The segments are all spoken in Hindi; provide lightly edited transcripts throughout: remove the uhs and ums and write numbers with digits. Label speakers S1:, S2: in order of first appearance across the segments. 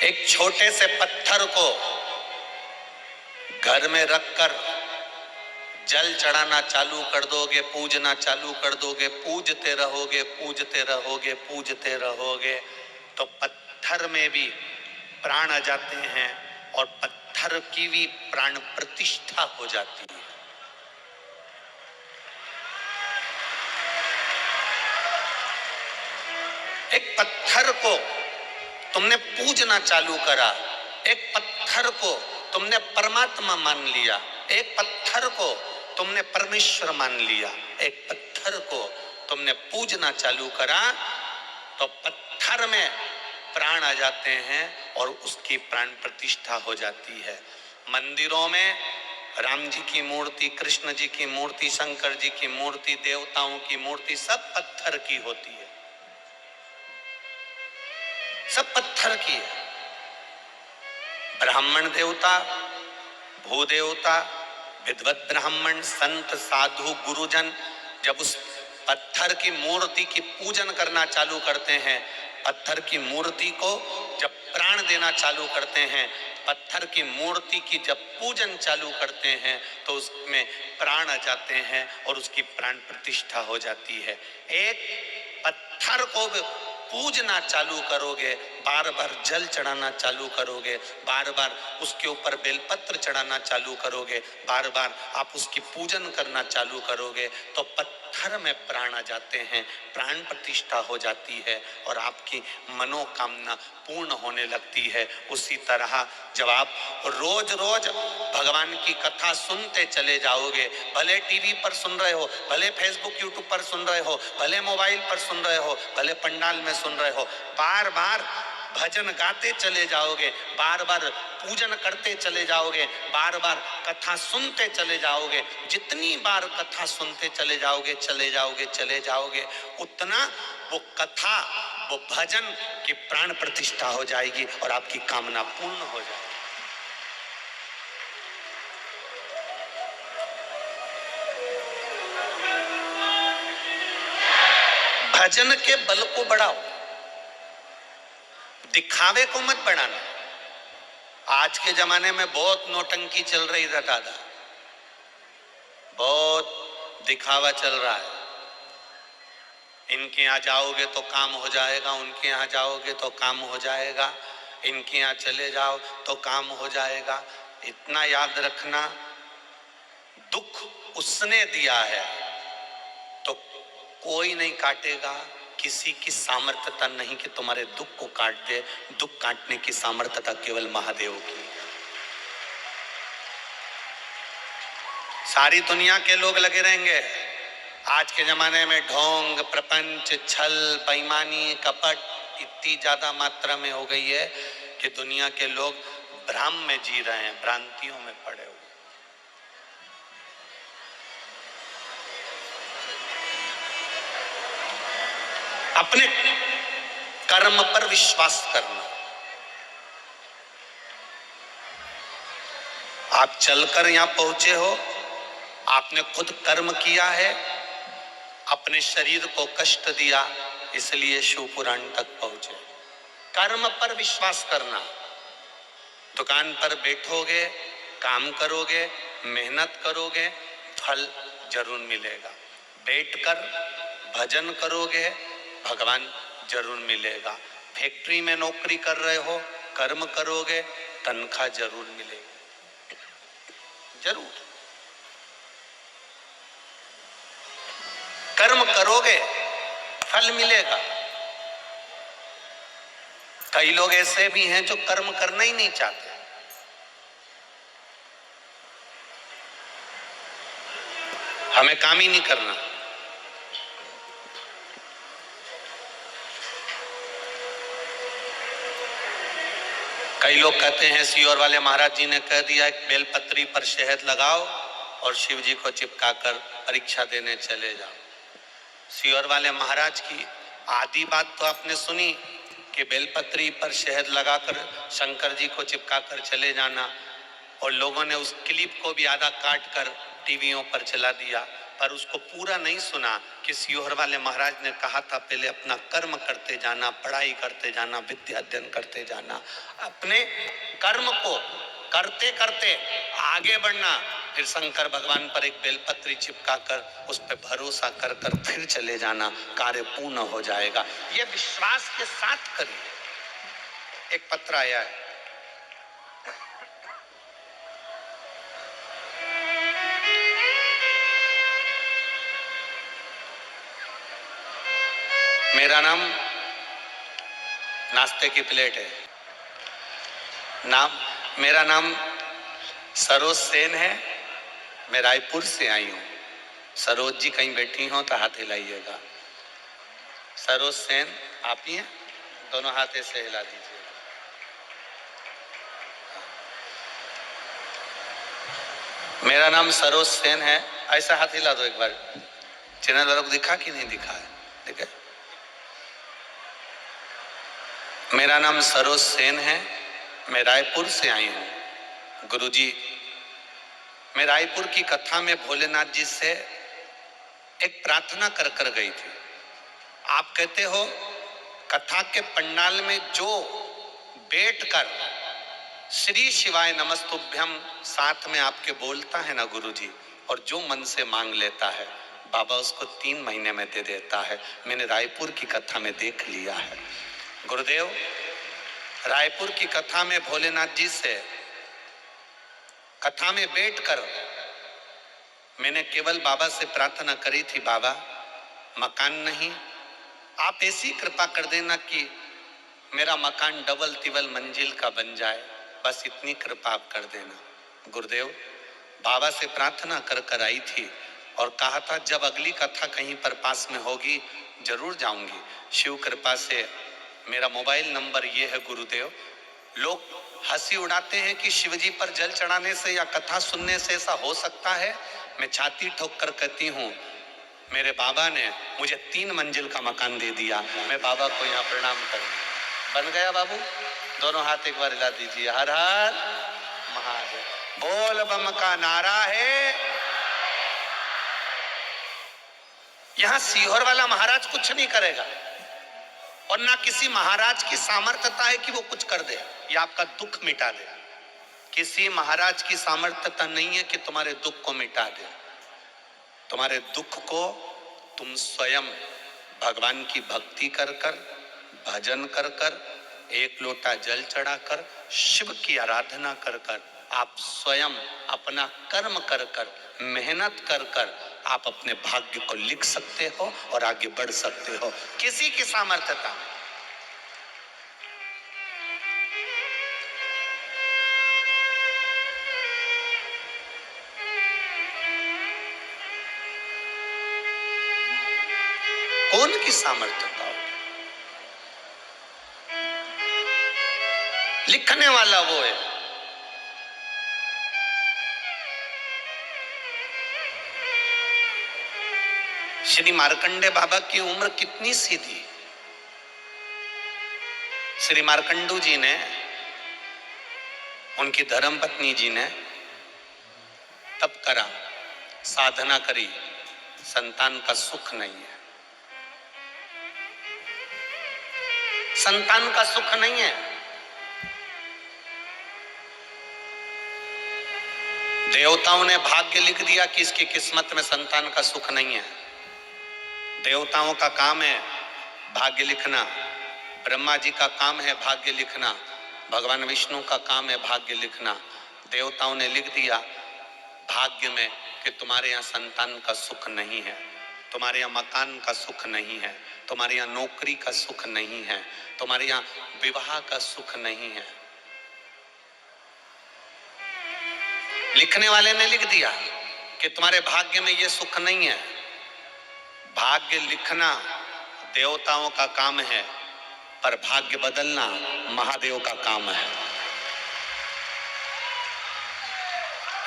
S1: एक छोटे से पत्थर को घर में रखकर जल चढ़ाना चालू कर दोगे, पूजना चालू कर दोगे, पूजते रहोगे पूजते रहोगे पूजते रहोगे, तो पत्थर में भी प्राण आ जाते हैं और पत्थर की भी प्राण प्रतिष्ठा हो जाती है। एक पत्थर को तुमने पूजना चालू करा, एक पत्थर को तुमने परमात्मा मान लिया, एक पत्थर को तुमने परमेश्वर मान लिया, एक पत्थर को तुमने पूजना चालू करा, तो पत्थर में प्राण आ जाते हैं और उसकी प्राण प्रतिष्ठा हो जाती है। मंदिरों में राम जी की मूर्ति, कृष्ण जी की मूर्ति, शंकर जी की मूर्ति, देवताओं की मूर्ति सब पत्थर की होती है, सब पत्थर की है। ब्राह्मण देवता, भूदेवता, विद्वत ब्राह्मण, संत, साधु, गुरुजन जब उस पत्थर की मूर्ति की पूजन करना चालू करते हैं, पत्थर की मूर्ति को जब प्राण देना चालू करते हैं, पत्थर की मूर्ति की जब पूजन चालू करते हैं, तो उसमें प्राण आ जाते हैं और उसकी प्राण प्रतिष्ठा हो जाती है। एक पत्थर को पूजना चालू करोगे, बार बार जल चढ़ाना चालू करोगे, बार बार उसके ऊपर बेलपत्र चढ़ाना चालू करोगे, बार बार आप उसकी पूजन करना चालू करोगे, तो पत्थर में प्राण आ जाते हैं, प्राण प्रतिष्ठा हो जाती है और आपकी मनोकामना पूर्ण होने लगती है। उसी तरह जब आप रोज रोज भगवान की कथा सुनते चले जाओगे, भले टीवी पर सुन रहे हो, भले फेसबुक यूट्यूब पर सुन रहे हो, भले मोबाइल पर सुन रहे हो, भले पंडाल में सुन रहे हो, बार बार भजन गाते चले जाओगे, बार बार पूजन करते चले जाओगे, बार बार कथा सुनते चले जाओगे, जितनी बार कथा सुनते चले जाओगे चले जाओगे चले जाओगे, उतना वो कथा, वो भजन की प्राण प्रतिष्ठा हो जाएगी और आपकी कामना पूर्ण हो जाएगी। भजन के बल को बढ़ाओ, दिखावे को मत बढ़ाना। आज के जमाने में बहुत नौटंकी चल रही है दादा, बहुत दिखावा चल रहा है। इनके यहाँ जाओगे तो काम हो जाएगा, उनके यहाँ जाओगे तो काम हो जाएगा, इनके यहाँ चले जाओ तो काम हो जाएगा। इतना याद रखना, दुख उसने दिया है तो कोई नहीं काटेगा, किसी की सामर्थ्यता नहीं कि तुम्हारे दुख को काट दे, दुख काटने की सामर्थ्यता केवल महादेव की। सारी दुनिया के लोग लगे रहेंगे। आज के जमाने में ढोंग, प्रपंच, छल, बेईमानी, कपट इतनी ज्यादा मात्रा में हो गई है कि दुनिया के लोग भ्रम में जी रहे हैं, भ्रांतियों में पड़े हुए। अपने कर्म पर विश्वास करना। आप चलकर यहां पहुंचे हो, आपने खुद कर्म किया है, अपने शरीर को कष्ट दिया, इसलिए शिवपुराण तक पहुंचे। कर्म पर विश्वास करना। दुकान पर बैठोगे, काम करोगे, मेहनत करोगे, फल जरूर मिलेगा। बैठकर भजन करोगे, भगवान जरूर मिलेगा। फैक्ट्री में नौकरी कर रहे हो, कर्म करोगे, तनख्वाह जरूर मिलेगी, जरूर। कर्म करोगे, फल मिलेगा। कई लोग ऐसे भी हैं जो कर्म करना ही नहीं चाहते, हमें काम ही नहीं करना। कई लोग कहते हैं सीहोर वाले महाराज जी ने कह दिया एक बेलपत्री पर शहद लगाओ और शिव जी को चिपकाकर परीक्षा देने चले जाओ। सीहोर वाले महाराज की आधी बात तो आपने सुनी कि बेलपत्री पर शहद लगाकर शंकर जी को चिपकाकर चले जाना, और लोगों ने उस क्लिप को भी आधा काट कर टीवियों पर चला दिया। पर उसको पूरा नहीं सुना कि सीहोर वाले महाराज ने कहा था पहले अपना कर्म करते जाना, पढ़ाई करते जाना, विद्या अध्ययन करते जाना, अपने कर्म को करते करते आगे बढ़ना, फिर शंकर भगवान पर एक बेलपत्री चिपका कर उस पर भरोसा कर कर फिर चले जाना, कार्य पूर्ण हो जाएगा। ये विश्वास के साथ करिए। एक पत्र आया है, मेरा नाम नाश्ते की प्लेट है, मेरा नाम सरोज सेन है, मैं रायपुर से आई हूँ। सरोज जी कहीं बैठी हो तो हाथ हिलाइएगा। सरोज सेन आप ही हैं? दोनों हाथ ऐसे हिला दीजिए। मेरा नाम सरोज सेन है, ऐसा हाथ हिला दो एक बार। चैनल वालों को दिखा कि नहीं दिखा है? ठीक है। मेरा नाम सरोज सेन है, मैं रायपुर से आई हूँ। गुरुजी, मैं रायपुर की कथा में भोलेनाथ जी से एक प्रार्थना कर कर गई थी। आप कहते हो कथा के पंडाल में जो बैठकर श्री शिवाय नमस्तुभ्यम साथ में आपके बोलता है ना गुरुजी, और जो मन से मांग लेता है बाबा उसको 3 महीने में दे देता है। मैंने रायपुर की कथा में देख लिया है। गुरुदेव, रायपुर की कथा में भोलेनाथ जी से कथा में बैठकर मैंने केवल बाबा से प्रार्थना करी थी, बाबा मकान नहीं, आप ऐसी कृपा कर देना कि मेरा मकान डबल तिबल मंजिल का बन जाए, बस इतनी कृपा आप कर देना। गुरुदेव, बाबा से प्रार्थना कर कर आई थी और कहा था जब अगली कथा कहीं पर पास में होगी जरूर जाऊंगी। शिव कृपा से मेरा मोबाइल नंबर ये है गुरुदेव। लोग हंसी उड़ाते हैं कि शिवजी पर जल चढ़ाने से या कथा सुनने से ऐसा हो सकता है। मैं छाती ठोक कर कहती हूँ मेरे बाबा ने मुझे 3 मंजिल का मकान दे दिया। मैं बाबा को यहाँ प्रणाम करूंगा। बन गया बाबू? दोनों हाथ एक बार हिला दीजिए। हर हर महादेव। बोल बम का नारा है। यहां सीहोर वाला महाराज कुछ नहीं करेगा और ना किसी महाराज की सामर्थ्यता है कि वो कुछ कर दे या आपका दुख मिटा दे। किसी महाराज की सामर्थ्यता नहीं है कि तुम्हारे दुख को मिटा दे। तुम्हारे दुख को तुम स्वयं भगवान की भक्ति कर कर, भजन कर कर, एक लोटा जल चढ़ाकर, शिव की आराधना कर कर, आप स्वयं अपना कर्म कर कर, मेहनत कर कर आप अपने भाग्य को लिख सकते हो और आगे बढ़ सकते हो। किसी की सामर्थ्यता नहीं। कौन की सामर्थ्यता हो? लिखने वाला वो है। श्री मार्कंडे बाबा की उम्र कितनी सी थी? श्री मार्कंडू जी ने, उनकी धर्मपत्नी जी ने तप करा, साधना करी, संतान का सुख नहीं है। संतान का सुख नहीं है। देवताओं ने भाग्य लिख दिया कि इसकी किस्मत में संतान का सुख नहीं है। देवताओं का काम है भाग्य लिखना, ब्रह्मा जी का काम है भाग्य लिखना, भगवान विष्णु का काम है भाग्य लिखना। देवताओं ने लिख दिया भाग्य में कि तुम्हारे यहाँ संतान का सुख नहीं है, तुम्हारे यहाँ मकान का सुख नहीं है, तुम्हारे यहाँ नौकरी का सुख नहीं है, तुम्हारे यहाँ विवाह का सुख नहीं है। लिखने वाले ने लिख दिया कि तुम्हारे भाग्य में ये सुख नहीं है। भाग्य लिखना देवताओं का काम है, पर भाग्य बदलना महादेव का काम है।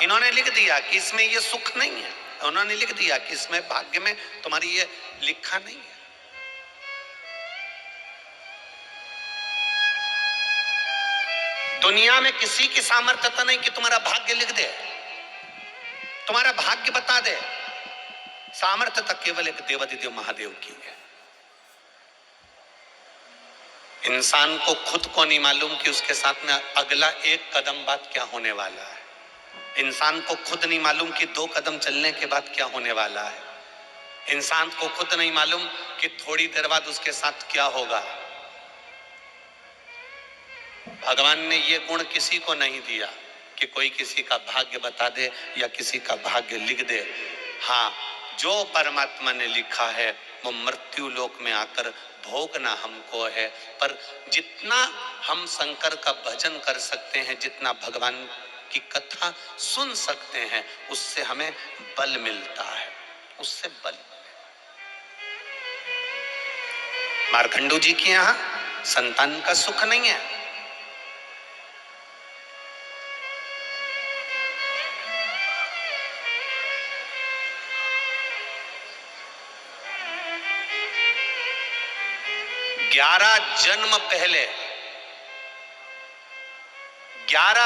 S1: इन्होंने लिख दिया कि इसमें ये सुख नहीं है, उन्होंने लिख दिया कि इसमें भाग्य में तुम्हारी ये लिखा नहीं है। दुनिया में किसी की सामर्थ्यता नहीं कि तुम्हारा भाग्य लिख दे, तुम्हारा भाग्य बता दे। सामर्थ्यता केवल एक देवादिदेव महादेव की है। इंसान को खुद को नहीं मालूम कि उसके साथ में अगला एक कदम बाद क्या होने वाला है। इंसान को खुद नहीं मालूम कि 2 कदम चलने के बाद क्या होने वाला है। इंसान को खुद नहीं मालूम कि थोड़ी देर बाद उसके साथ क्या होगा। भगवान ने ये गुण किसी को नहीं दिया कि कोई किसी का भाग्य बता दे या किसी का भाग्य लिख दे। हाँ, जो परमात्मा ने लिखा है वो मृत्यु लोक में आकर भोगना हमको है। पर जितना हम शंकर का भजन कर सकते हैं, जितना भगवान की कथा सुन सकते हैं, उससे हमें बल मिलता है, उससे बल। मार्कंडू जी के यहां संतान का सुख नहीं है। ग्यारह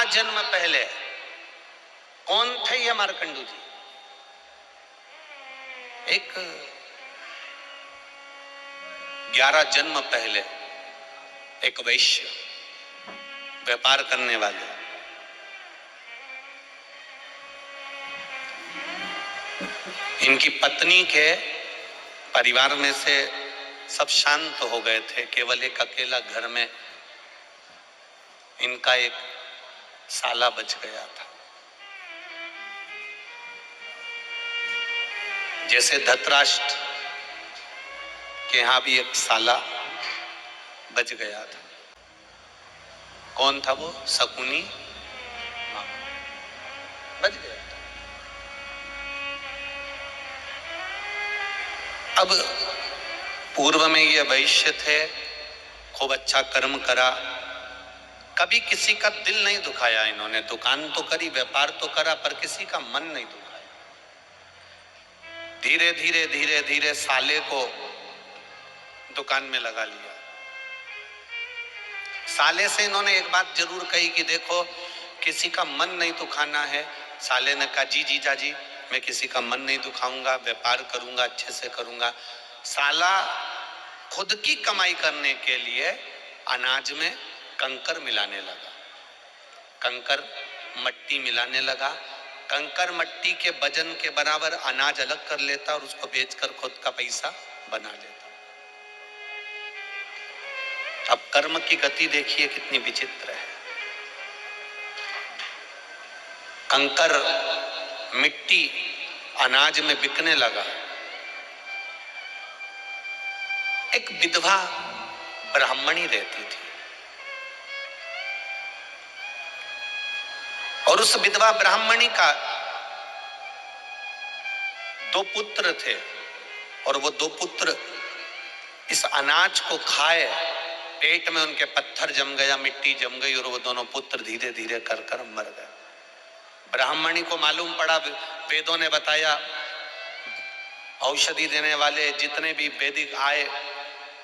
S1: जन्म पहले कौन थे ये मार्कंडू जी? एक 11 जन्म पहले एक वैश्य, व्यापार करने वाले, इनकी पत्नी के परिवार में से सब शांत हो गए थे। केवल एक अकेला घर में इनका एक साला बच गया था। जैसे धृतराष्ट्र के यहां भी एक साला बच गया था। कौन था वो? शकुनी बच गया था। अब पूर्व में ये वैश्य थे, खूब अच्छा कर्म करा, कभी किसी का दिल नहीं दुखाया इन्होंने। दुकान तो करी, व्यापार तो करा, पर किसी का मन नहीं दुखाया। धीरे धीरे धीरे धीरे साले को दुकान में लगा लिया। साले से इन्होंने एक बात जरूर कही कि देखो, किसी का मन नहीं दुखाना है। साले ने कहा, जी जीजा जी, मैं किसी का मन नहीं दुखाऊंगा, व्यापार करूंगा, अच्छे से करूंगा। साला खुद की कमाई करने के लिए अनाज में कंकर मिलाने लगा, कंकर मट्टी मिलाने लगा। कंकर मट्टी के वजन के बराबर अनाज अलग कर लेता और उसको बेचकर खुद का पैसा बना लेता। अब कर्म की गति देखिए कितनी विचित्र है। कंकर मिट्टी अनाज में बिकने लगा। एक विधवा ब्राह्मणी रहती थी और उस विधवा ब्राह्मणी का 2 पुत्र थे और वो 2 पुत्र इस अनाज को खाए, पेट में उनके पत्थर जम गया, मिट्टी जम गई और वो दोनों पुत्र धीरे धीरे कर मर गए। ब्राह्मणी को मालूम पड़ा, वेदों ने बताया, औषधि देने वाले जितने भी वैदिक आए,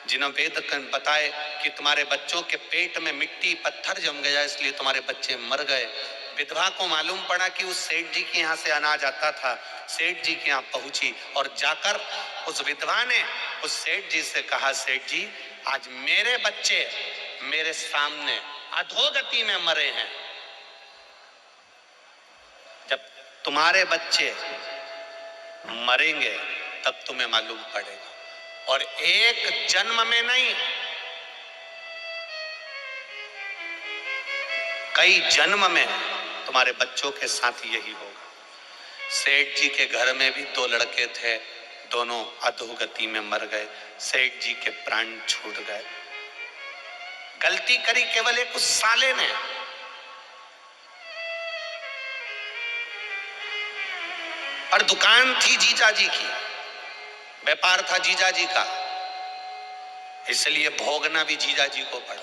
S1: जिन्हें वेद बताए कि तुम्हारे बच्चों के पेट में मिट्टी पत्थर जम गया, इसलिए तुम्हारे बच्चे मर गए। विधवा को मालूम पड़ा कि उस सेठ जी के यहाँ से अनाज आता था। सेठ जी के यहाँ पहुंची और जाकर उस विधवा ने उस सेठ जी से कहा, सेठ जी, आज मेरे बच्चे मेरे सामने अधोगति में मरे हैं, जब तुम्हारे बच्चे मरेंगे तब तुम्हें मालूम पड़ेगा। और एक जन्म में नहीं, कई जन्म में तुम्हारे बच्चों के साथ यही होगा। सेठ जी के घर में भी 2 लड़के थे, दोनों अधोगति में मर गए। सेठ जी के प्राण छूट गए। गलती करी केवल एक उस साले ने। और दुकान थी जीजा जी की, व्यापार था जीजा जी का, इसलिए भोगना भी जीजा जी को पड़ा।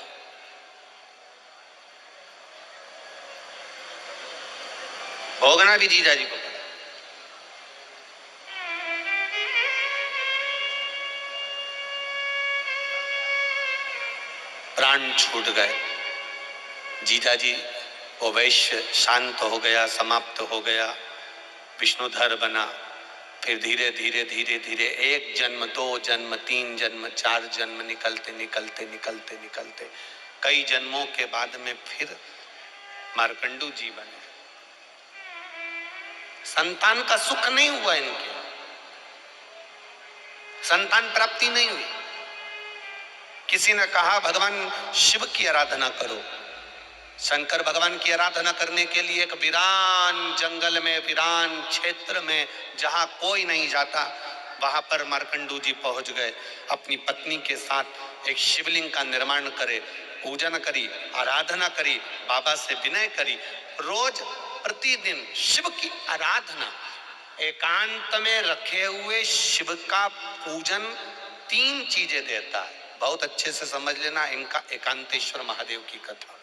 S1: भोगना भी जीजा जी को पड़ा। प्राण छूट गए। जीजा जी वो वैश्य शांत हो गया, समाप्त हो गया, विष्णुधर बना। फिर धीरे धीरे धीरे धीरे 1 जन्म, 2 जन्म, 3 जन्म, 4 जन्म निकलते निकलते निकलते निकलते कई जन्मों के बाद में फिर मार्कंडू जी बने। संतान का सुख नहीं हुआ, इनके संतान प्राप्ति नहीं हुई। किसी ने कहा भगवान शिव की आराधना करो। शंकर भगवान की आराधना करने के लिए एक वीरान जंगल में, वीरान क्षेत्र में, जहां कोई नहीं जाता, वहां पर मार्कंडू जी पहुंच गए। अपनी पत्नी के साथ एक शिवलिंग का निर्माण करे, पूजन करी, आराधना करी, बाबा से विनय करी। रोज प्रतिदिन शिव की आराधना, एकांत में रखे हुए शिव का पूजन 3 चीजें देता है। बहुत अच्छे से समझ लेना इनका एकांतेश्वर महादेव की कथा।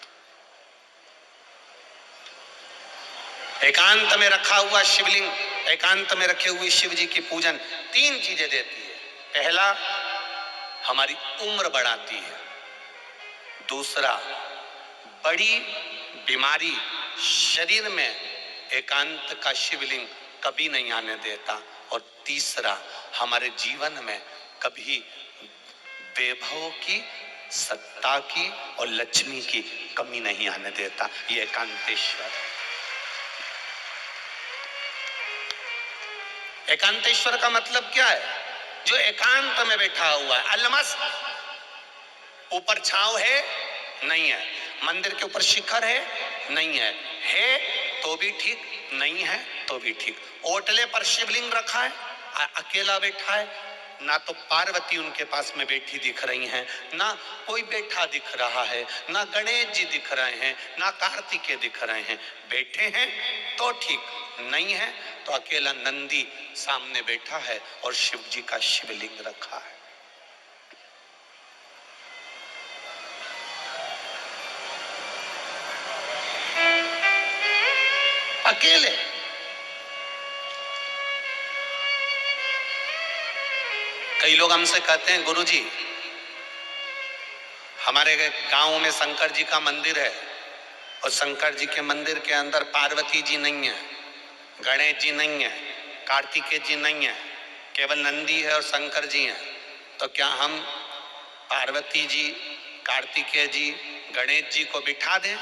S1: एकांत में रखा हुआ शिवलिंग, एकांत में रखे हुए शिव जी की पूजन 3 चीजें देती है। पहला, हमारी उम्र बढ़ाती है। दूसरा, बड़ी बीमारी शरीर में एकांत का शिवलिंग कभी नहीं आने देता। और तीसरा, हमारे जीवन में कभी वैभव की, सत्ता की और लक्ष्मी की कमी नहीं आने देता। ये एकांतेश्वर। एकांतेश्वर का मतलब क्या है? जो एकांत में बैठा हुआ है, अलमस्त। ऊपर छांव है, नहीं है। मंदिर के ऊपर शिखर है, नहीं है। है तो भी ठीक, नहीं है तो भी ठीक। ओटले पर शिवलिंग रखा है, अकेला बैठा है। ना तो पार्वती उनके पास में बैठी दिख रही हैं, ना कोई बैठा दिख रहा है, ना गणेश जी दिख रहे हैं, ना कार्तिकेय दिख रहे हैं। बैठे हैं तो ठीक, नहीं है तो अकेला नंदी सामने बैठा है और शिव जी का शिवलिंग रखा है। अकेले। कई लोग हमसे कहते हैं गुरुजी, हमारे गांव में शंकर जी का मंदिर है और शंकर जी के मंदिर के अंदर पार्वती जी नहीं है, गणेश जी नहीं है, कार्तिकेय जी नहीं है, केवल नंदी है और शंकर जी हैं। तो क्या हम पार्वती जी, कार्तिकेय जी, गणेश जी को बिठा दें?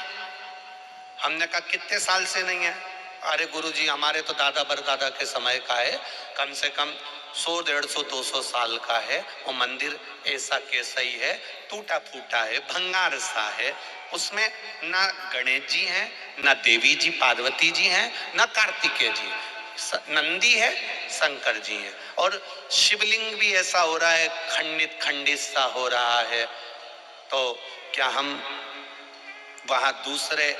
S1: हमने कहा कितने साल से नहीं है? अरे गुरुजी, हमारे तो दादा परदादा के समय का है, कम से कम 100, 150, 200 साल का है। वो मंदिर ऐसा कैसा ही है, टूटा फूटा है, भंगार सा है। उसमें ना गणेश जी हैं, ना देवी जी पार्वती जी हैं, ना कार्तिकेय जी, नंदी है, शंकर जी हैं। और शिवलिंग भी ऐसा हो रहा है, खंडित खंडित सा हो रहा है। तो क्या हम वहां दूसरे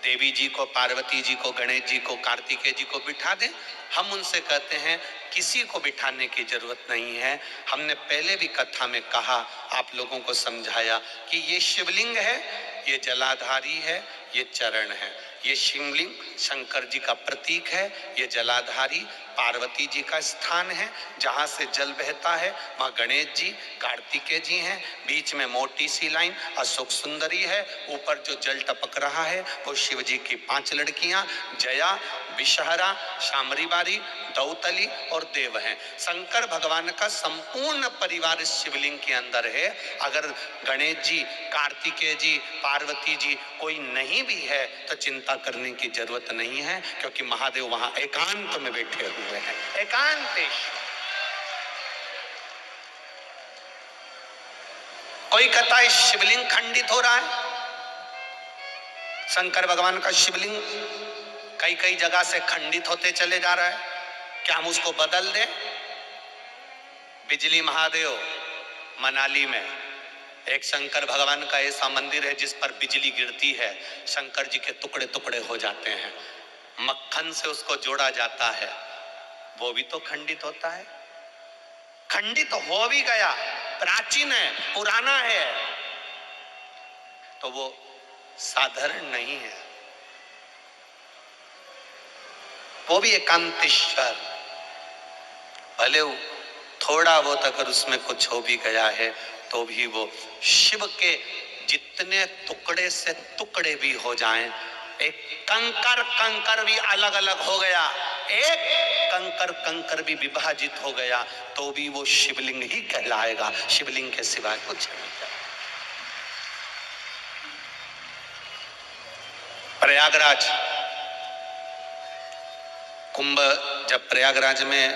S1: देवी जी को, पार्वती जी को, गणेश जी को, कार्तिकेय जी को बिठा दें? हम उनसे कहते हैं किसी को बिठाने की जरूरत नहीं है। हमने पहले भी कथा में कहा, आप लोगों को समझाया कि ये शिवलिंग है, ये जलाधारी है, ये चरण है। ये शिवलिंग शंकर जी का प्रतीक है, ये जलाधारी पार्वती जी का स्थान है, जहां से जल बहता है। माँ गणेश जी, कार्तिकेय जी हैं, बीच में मोटी सी लाइन अशोक सुंदरी है, ऊपर जो जल टपक रहा है वो शिव जी की 5 लड़कियां, जया, विषहरा, शामरी बारी, दौतली और देव हैं। शंकर भगवान का संपूर्ण परिवार इस शिवलिंग के अंदर है। अगर गणेश जी, कार्तिकेय जी, पार्वती जी कोई नहीं भी है तो चिंता करने की जरूरत नहीं है, क्योंकि महादेव वहां एकांत में बैठे हुए हैं। एकांतेश्वर। कोई कहता है शिवलिंग खंडित हो रहा है। शंकर भगवान का शिवलिंग कई कई जगह से खंडित होते चले जा रहा है, क्या हम उसको बदल दें? बिजली महादेव मनाली में एक शंकर भगवान का ऐसा मंदिर है जिस पर बिजली गिरती है, शंकर जी के टुकड़े टुकड़े हो जाते हैं, मक्खन से उसको जोड़ा जाता है, वो भी तो खंडित होता है। खंडित हो भी गया, प्राचीन है, पुराना है, तो वो साधारण नहीं है, वो भी एकांतेश्वर। भले थोड़ा बहुत अगर उसमें कुछ हो भी गया है तो भी वो शिव के जितने टुकड़े से टुकड़े भी हो जाएं, एक कंकर कंकर भी अलग अलग हो गया, एक कंकर कंकर भी विभाजित हो गया, तो भी वो शिवलिंग ही कहलाएगा, शिवलिंग के सिवाय कुछ नहीं। प्रयागराज कुंभ, जब प्रयागराज में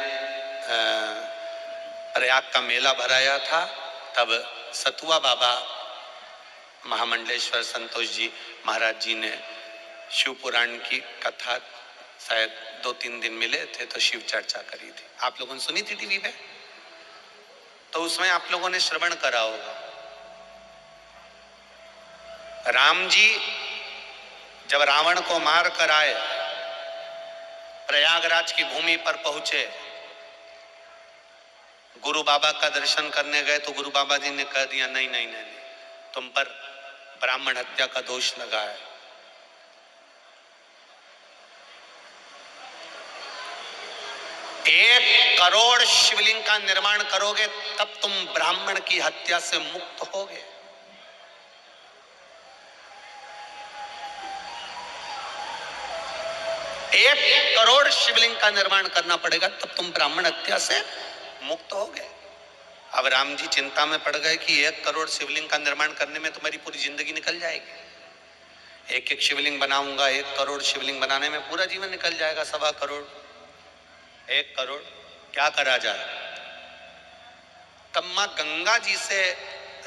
S1: प्रयाग का मेला भराया था, तब सतुआ बाबा महामंडलेश्वर संतोष जी महाराज जी ने शिव पुराण की कथा, शायद 2-3 दिन मिले थे तो शिव चर्चा करी थी। आप लोगों ने सुनी थी टीवी पे, तो उसमें आप लोगों ने श्रवण करा होगा। राम जी जब रावण को मार कर आए, प्रयागराज की भूमि पर पहुंचे, गुरु बाबा का दर्शन करने गए, तो गुरु बाबा जी ने कह दिया नहीं नहीं नहीं, नहीं, तुम पर ब्राह्मण हत्या का दोष लगा है। 1 करोड़ शिवलिंग का निर्माण करोगे तब तुम ब्राह्मण की हत्या से मुक्त होगे। एक करोड़ शिवलिंग का निर्माण करना पड़ेगा तब तुम ब्राह्मण हत्या से मुक्त होगे। अब राम जी चिंता में पड़ गए कि 1 करोड़ शिवलिंग का निर्माण करने में तुम्हारी पूरी जिंदगी निकल जाएगी। एक एक शिवलिंग बनाऊंगा, 1 करोड़ शिवलिंग बनाने में पूरा जीवन निकल जाएगा। 1.25 करोड़, 1 करोड़ क्या करा जाए। तब मां गंगा जी से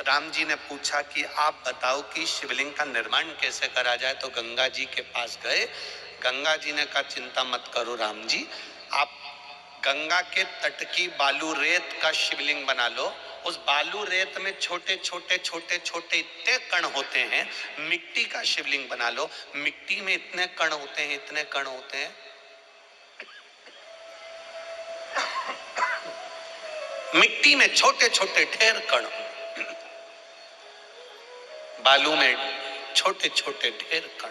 S1: राम जी ने पूछा कि आप बताओ कि शिवलिंग का निर्माण कैसे करा जाए। तो गंगा जी के पास गए। गंगा जी ने कहा चिंता मत करो राम जी, आप गंगा के तट की बालू रेत का शिवलिंग बना लो। उस बालू रेत में छोटे छोटे छोटे छोटे इतने कण होते हैं, मिट्टी का शिवलिंग बना लो। मिट्टी में इतने कण होते हैं, इतने कण होते हैं, मिट्टी में छोटे छोटे ढेर कण, बालू में छोटे छोटे ढेर कण।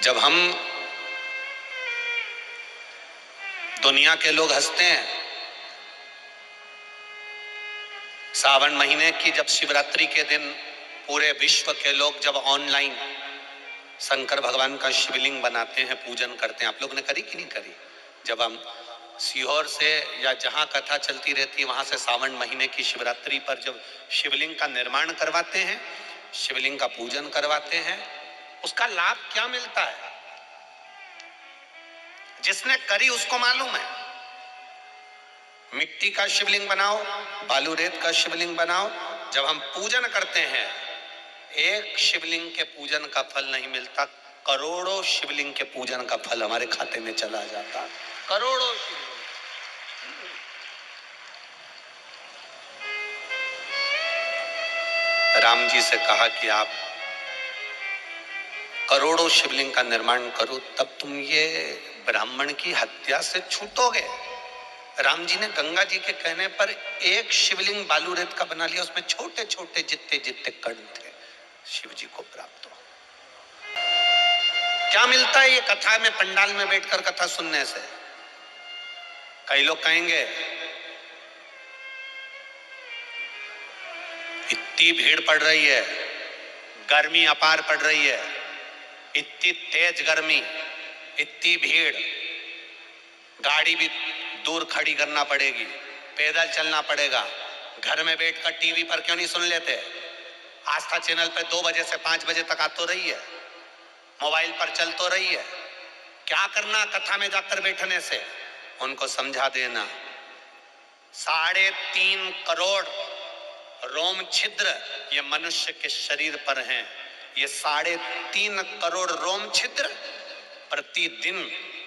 S1: जब हम दुनिया के लोग हंसते हैं, सावन महीने की जब शिवरात्रि के दिन पूरे विश्व के लोग जब ऑनलाइन शंकर भगवान का शिवलिंग बनाते हैं, पूजन करते हैं, आप लोग ने करी कि नहीं करी? जब हम सीहोर से या जहां कथा चलती रहती है वहां से सावन महीने की शिवरात्रि पर जब शिवलिंग का निर्माण करवाते हैं, शिवलिंग का पूजन करवाते हैं, उसका लाभ क्या मिलता है जिसने करी उसको मालूम है। मिट्टी का शिवलिंग बनाओ, बालू रेत का शिवलिंग बनाओ, जब हम पूजन करते हैं, एक शिवलिंग के पूजन का फल नहीं मिलता, करोड़ों शिवलिंग के पूजन का फल हमारे खाते में चला जाता। करोड़ों शिवलिंग। राम जी से कहा कि आप करोड़ों शिवलिंग का निर्माण करो तब तुम ये ब्राह्मण की हत्या से छूटोगे। राम जी ने गंगा जी के कहने पर एक शिवलिंग बालू रेत का बना लिया, उसमें छोटे छोटे जितने जितने कण थे शिव जी को प्राप्त हो। क्या मिलता है ये कथा में, पंडाल में बैठकर कथा सुनने से? कई लोग कहेंगे इतनी भीड़ पड़ रही है, गर्मी अपार पड़ रही है, इतनी तेज गर्मी, इतनी भीड़, गाड़ी भी दूर खड़ी करना पड़ेगी, पैदल चलना पड़ेगा, घर में बैठकर टीवी पर क्यों नहीं सुन लेते? आस्था चैनल पे 2 बजे से 5 बजे तक आ तो रही है, मोबाइल पर चल तो रही है। क्या करना कथा में जाकर बैठने से? उनको समझा देना 3.5 करोड़ रोम छिद्र ये मनुष्य के शरीर पर हैं। ये 3.5 करोड़ रोम छिद्र प्रतिदिन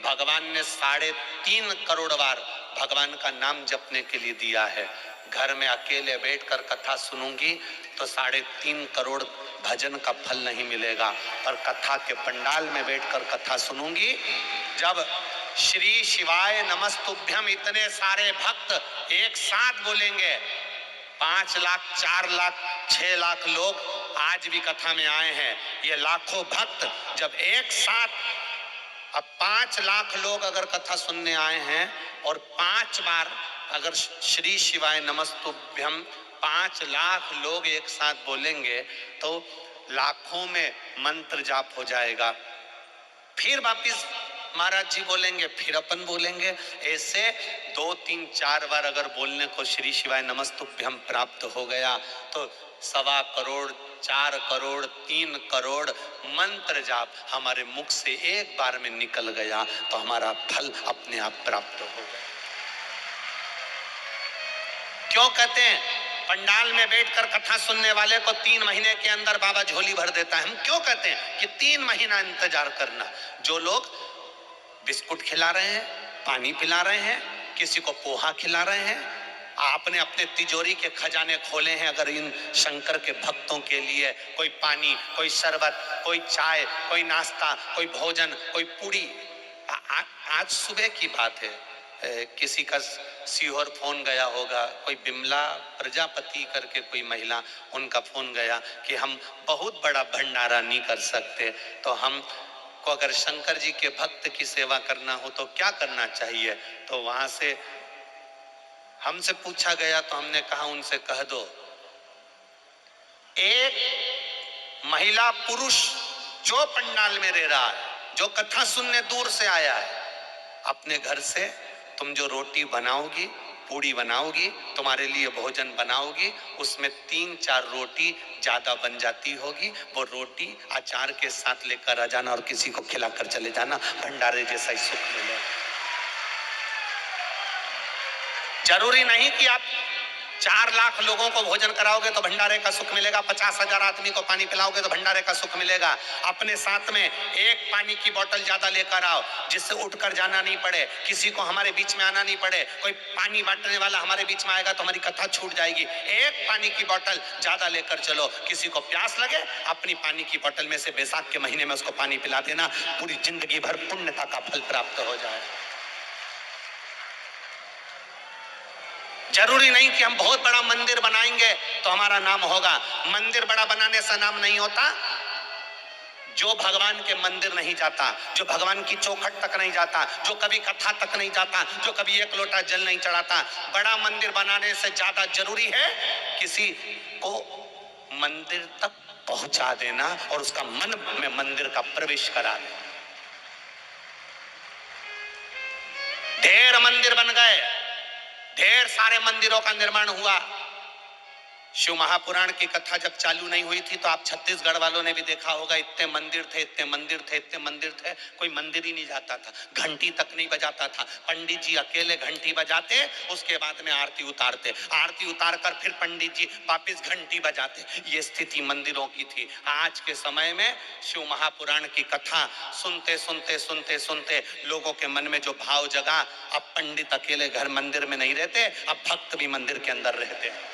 S1: भगवान ने 3.5 करोड़ बार भगवान का नाम जपने के लिए दिया है। घर में अकेले बैठकर कथा सुनूंगी तो 3.5 करोड़ भजन का फल नहीं मिलेगा, पर कथा के पंडाल में बैठकर कथा सुनूंगी, जब श्री शिवाय नमस्तुभ्यम इतने सारे भक्त एक साथ बोलेंगे, 5 लाख 4 लाख 6 लाख लोग आज भी कथा में आए हैं। ये लाखों भक्त जब एक साथ, अब 5 लाख लोग अगर कथा सुनने आए हैं और 5 बार अगर श्री शिवाय नमस्तुभ्यम 5 लाख लोग एक साथ बोलेंगे तो लाखों में मंत्र जाप हो जाएगा। फिर वापिस महाराज जी बोलेंगे, फिर अपन बोलेंगे। ऐसे 2 3 4 बार अगर बोलने को श्री शिवाय नमस्तुभ्यम प्राप्त हो गया तो 1.25 करोड़ 4 करोड़ 3 करोड़ मंत्र जाप हमारे मुख से एक बार में निकल गया तो हमारा फल अपने आप प्राप्त हो गया। क्यों कहते हैं पंडाल में बैठकर कथा सुनने वाले को 3 महीने के अंदर बाबा झोली भर देता है? हम क्यों कहते हैं कि 3 महीना इंतजार करना? जो लोग बिस्कुट खिला रहे हैं, पानी पिला रहे हैं, किसी को पोहा खिला रहे हैं, आपने अपने तिजोरी के खजाने खोले हैं। अगर इन शंकर के भक्तों के लिए कोई पानी, कोई शरबत, कोई चाय, कोई नाश्ता, कोई भोजन, कोई पूरी। आज सुबह की बात है, किसी का सीहोर फोन गया होगा, कोई बिमला प्रजापति करके कोई महिला, उनका फोन गया कि हम बहुत बड़ा भंडारा नहीं कर सकते, तो हम को अगर शंकर जी के भक्त की सेवा करना हो तो क्या करना चाहिए? तो वहां से हमसे पूछा गया तो हमने कहा उनसे कह दो, एक महिला पुरुष जो पंडाल में रह रहा है, जो कथा सुनने दूर से आया है, अपने घर से तुम जो रोटी बनाओगी, पूड़ी बनाओगी, तुम्हारे लिए भोजन बनाओगी, उसमें 3-4 रोटी ज्यादा बन जाती होगी, वो रोटी अचार के साथ लेकर आ जाना और किसी को खिलाकर चले जाना, भंडारे जैसा ही सुख मिलेगा। जरूरी नहीं कि आप 4 लाख लोगों को भोजन कराओगे तो भंडारे का सुख मिलेगा, 50,000 आदमी को पानी पिलाओगे तो भंडारे का सुख मिलेगा। अपने साथ में एक पानी की बोतल ज्यादा लेकर आओ, जिससे उठकर जाना नहीं पड़े, किसी को हमारे बीच में आना नहीं पड़े। कोई पानी बांटने वाला हमारे बीच में आएगा तो हमारी कथा छूट जाएगी। एक पानी की बोतल ज्यादा लेकर चलो, किसी को प्यास लगे अपनी पानी की बोतल में से बैसाख के महीने में उसको पानी पिला देना, पूरी जिंदगी भर पुण्यता का फल प्राप्त हो जाए। जरूरी नहीं कि हम बहुत बड़ा मंदिर बनाएंगे तो हमारा नाम होगा। मंदिर बड़ा बनाने से नाम नहीं होता। जो भगवान के मंदिर नहीं जाता, जो भगवान की चौखट तक नहीं जाता, जो कभी कथा तक नहीं जाता, जो कभी एक लोटा जल नहीं चढ़ाता, बड़ा मंदिर बनाने से ज्यादा जरूरी है किसी को मंदिर तक पहुंचा देना और उसका मन में मंदिर का प्रवेश करा देना। ढेर मंदिर बन गए, ढेर सारे मंदिरों का निर्माण हुआ। शिव महापुराण की कथा जब चालू नहीं हुई थी तो आप छत्तीसगढ़ वालों ने भी देखा होगा, इतने मंदिर थे, इतने मंदिर थे, इतने मंदिर थे, कोई मंदिर ही नहीं जाता था, घंटी तक नहीं बजाता था। पंडित जी अकेले घंटी बजाते, उसके बाद में आरती उतारते, आरती उतार कर फिर पंडित जी वापिस घंटी बजाते। ये स्थिति मंदिरों की थी। आज के समय में शिव महापुराण की कथा सुनते सुनते सुनते सुनते लोगों के मन में जो भाव जगा, अब पंडित अकेले घर मंदिर में नहीं रहते, अब भक्त भी मंदिर के अंदर रहते हैं।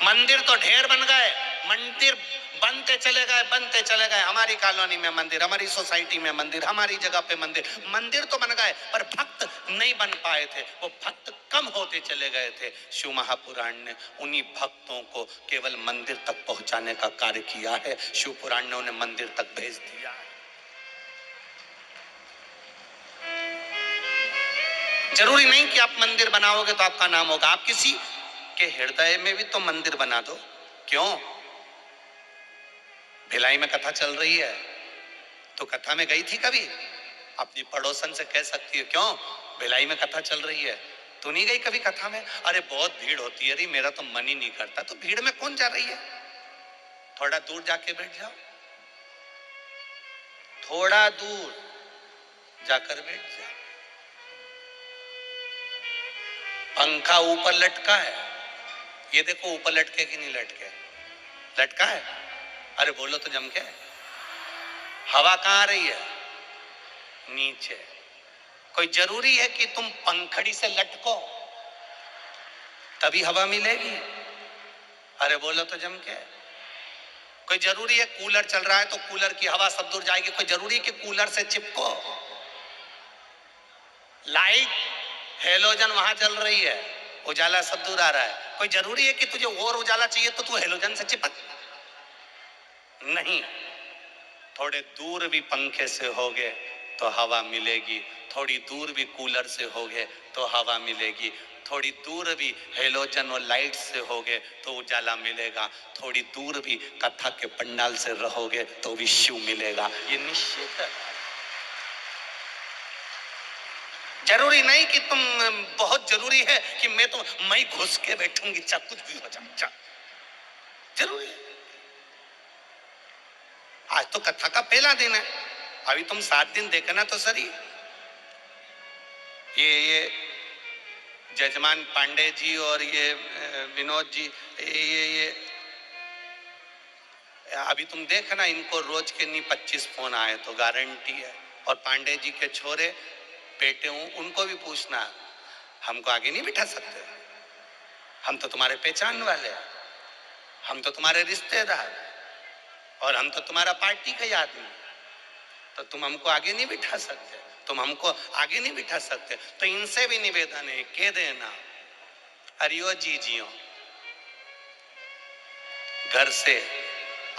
S1: मंदिर तो ढेर बन गए, मंदिर बनते चले गए, बनते चले गए। हमारी कॉलोनी में मंदिर, हमारी सोसाइटी में मंदिर, हमारी जगह पे मंदिर, मंदिर तो बन गए पर भक्त नहीं बन पाए थे, वो भक्त कम होते चले गए थे। शिव महापुराण ने उन्हीं भक्तों को केवल मंदिर तक पहुंचाने का कार्य किया है। शिव पुराण ने उन्हें मंदिर तक भेज दिया। जरूरी नहीं कि आप मंदिर बनाओगे तो आपका नाम होगा। आप किसी के हृदय में भी तो मंदिर बना दो। क्यों? भिलाई में कथा चल रही है तो कथा में गई थी कभी? अपनी पड़ोसन से कह सकती है, क्यों भिलाई में कथा चल रही है, तू नहीं गई कभी कथा में? अरे बहुत भीड़ होती है, अरे मेरा तो मन ही नहीं करता। तो भीड़ में कौन जा रही है? थोड़ा दूर जाके बैठ जाओ, थोड़ा दूर जाकर बैठ जाओ। पंखा ऊपर लटका है, ये देखो ऊपर लटके कि नहीं लटके? लटका है। अरे बोलो तो जम के। हवा कहाँ आ रही है? नीचे। कोई जरूरी है कि तुम पंखड़ी से लटको तभी हवा मिलेगी? अरे बोलो तो जम के। कोई जरूरी है कूलर चल रहा है तो कूलर की हवा सब दूर जाएगी? कोई जरूरी है कि कूलर से चिपको? लाइट हेलोजन वहां चल रही है, उजाला सब दूर आ रहा है, कोई जरूरी है कि तुझे और उजाला चाहिए तो तू हेलोजन से चिपक? नहीं। थोड़े दूर भी पंखे से होगे तो हवा मिलेगी, थोड़ी दूर भी कूलर से होगे तो हवा मिलेगी, थोड़ी दूर भी हेलोजन और लाइट से होगे तो उजाला मिलेगा, थोड़ी दूर भी कथा के पंडाल से रहोगे तो भी शिव मिलेगा, ये निश्चित है। जरूरी नहीं कि तुम, बहुत जरूरी है कि मैं घुस के बैठूंगी चाहे कुछ भी हो जाए, जरूरी है। आज तो कथा का पहला दिन है, अभी तुम 7 दिन देखना तो सही। ये जजमान पांडे जी और ये विनोद जी, ये अभी तुम देखना, इनको रोज के नहीं 25 फोन आए तो गारंटी है। और पांडे जी के छोरे बेटे हूं, उनको भी पूछना, हमको आगे नहीं बिठा सकते, हम तो तुम्हारे पहचान वाले हैं, हम तो तुम्हारे रिश्तेदार और हम तो तुम्हारा पार्टी का आदमी, तो तुम हमको आगे नहीं बिठा सकते, तुम हमको आगे नहीं बिठा सकते। तो इनसे भी निवेदन है, कह देना अरियो जी जियो, घर से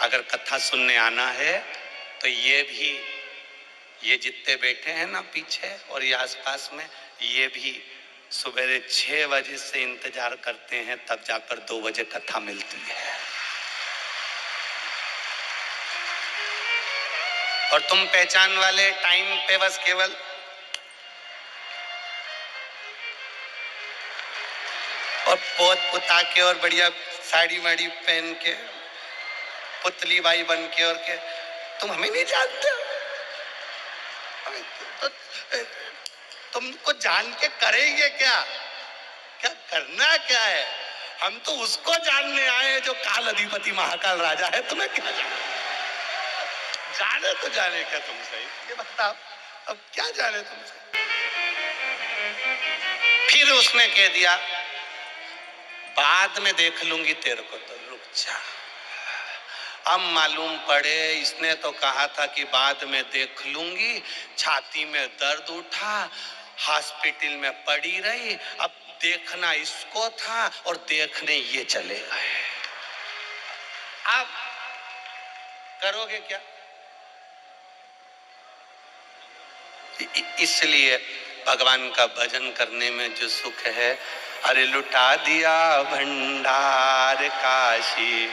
S1: अगर कथा सुनने आना है तो ये जितने बैठे हैं ना पीछे और ये आसपास में, ये भी सुबह 6 बजे से इंतजार करते हैं, तब जाकर 2 बजे कथा मिलती है। और तुम पहचान वाले टाइम पे बस केवल और पोत पुता के और बढ़िया साड़ी वाड़ी पहन के पुतली बाई बन के और के, तुम हमें नहीं जानते हो, तो तुमको जान के करेंगे क्या, क्या करना क्या है? हम तो उसको जानने आए जो काल अधिपति महाकाल राजा है, तुम्हें क्या जाने तो जाने क्या तुमसे, ये बताओ अब क्या जाने तुमसे। फिर उसने कह दिया बाद में देख लूंगी तेरे को, तो रुक जा। अब मालूम पड़े इसने तो कहा था कि बाद में देख लूंगी, छाती में दर्द उठा, हॉस्पिटल में पड़ी रही, अब देखना इसको था और देखने ये चले गए। अब करोगे क्या? इसलिए भगवान का भजन करने में जो सुख है, अरे लुटा दिया भंडार काशी,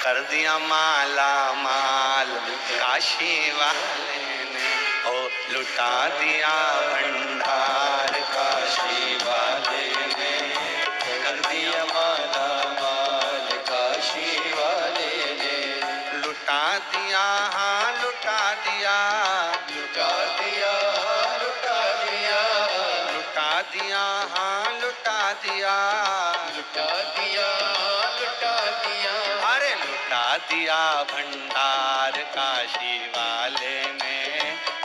S1: कर दिया माला माल काशी वाले ने, ओ लुटा दिया भंडार काशी वाले ने, कर दिया माला माल काशी वाले ने, लुटा दिया, हाँ लुटा दिया, लुटा दिया, लुटा दिया, लुटा दिया, हाँ लुटा दिया, लुटा दिया, लुटा दिया, अरे लुटा दिया भंडार काशी वाले ने,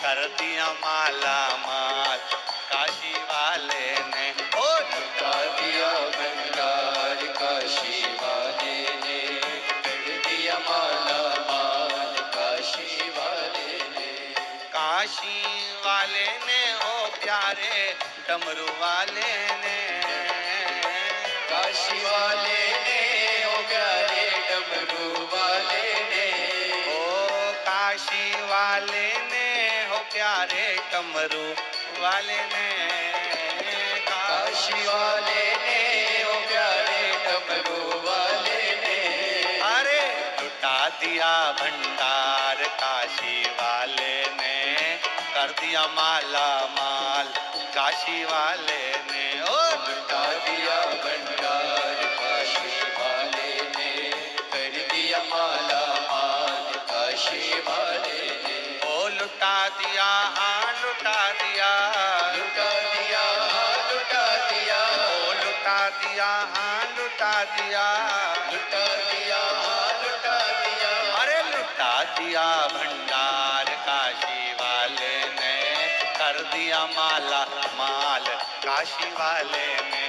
S1: कर दिया माला माल काशी वाले ने, ओ लुटा दिया भंडार काशी वाले ने, कर दिया माला माल काशी वाले ने, काशी वाले ने ओ प्यारे डमरू वाले ने, काशी वाले ने ओ प्यारे डमरू वाले ने, ओ काशी वाले ने हो प्यारे डमरू वाले ने, काशी वाले ने ओ प्यारे डमरू वाले ने, अरे लुटा दिया भंडार काशी वाले ने, कर दिया माला माल काशी वाले ने, ओ लुटा दिया भंडार काशी वाले ने, कर दिया माला माल काशी वाले ने, ओ लुटा दिया, हाँ लुटा दिया, लुटा दिया, लुटा दिया, ओ लुटा दिया, हाँ लुटा दिया, लुटा दिया, लुटा दिया, अरे लुटा दिया भंडार काशी वाले ने, कर दिया माला माल काशी वाले ने,